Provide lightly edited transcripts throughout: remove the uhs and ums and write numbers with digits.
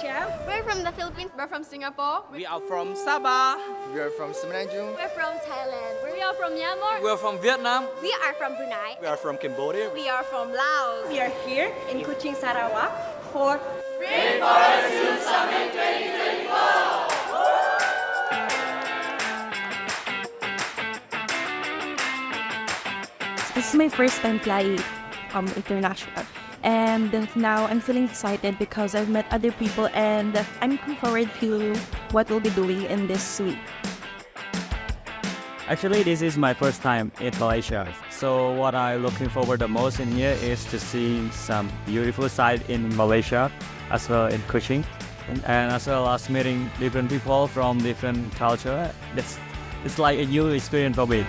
Malaysia. We're from the Philippines. We're from Singapore. We are from Sabah. We are from Semenanjung. We're from Thailand. We are from Myanmar. We are from Vietnam. We are from Brunei. We are from Cambodia. We are from Laos. We are here in Kuching, Sarawak for Rainforest Youth Summit 2024. This is my first time flying international, and now I'm feeling excited because I've met other people and I'm looking forward to what we'll be doing in this week. Actually, this is my first time in Malaysia. So what I'm looking forward the most in here is to see some beautiful sight in Malaysia, as well in Kuching, and as well as meeting different people from different culture. It's like a new experience for me.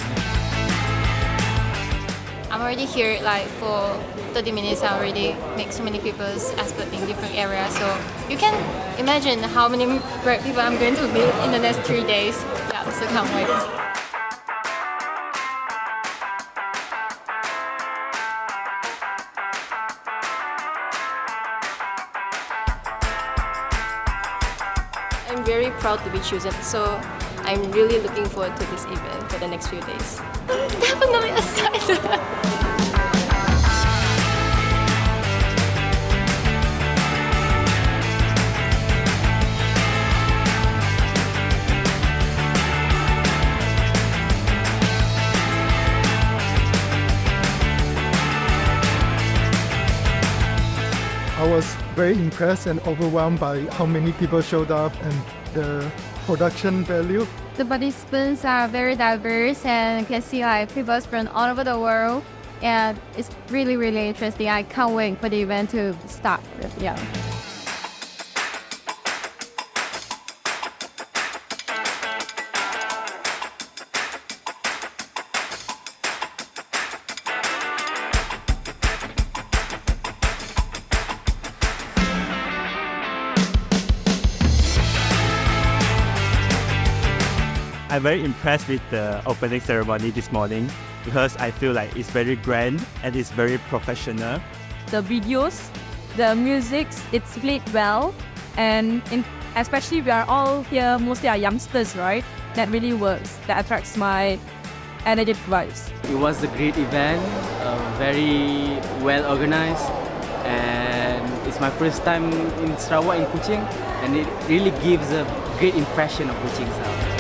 I'm already here like for 30 minutes. I already make so many people's expert in different areas. So you can imagine how many great people I'm going to meet in the next 3 days. Yeah, so can't wait. I'm very proud to be chosen. So I'm really looking forward to this event for the next few days. I'm definitely excited. I was very impressed and overwhelmed by how many people showed up and the production value. The participants are very diverse and you can see like people from all over the world, and it's really interesting. I can't wait for the event to start. Yeah. I'm very impressed with the opening ceremony this morning because I feel like it's very grand and it's very professional. The videos, the music, it's played well, and especially we are all here, mostly are youngsters, right? That really works. That attracts my energetic vibes. It was a great event, very well organized, and it's my first time in Sarawak in Kuching, and it really gives a great impression of Kuching, Sarawak.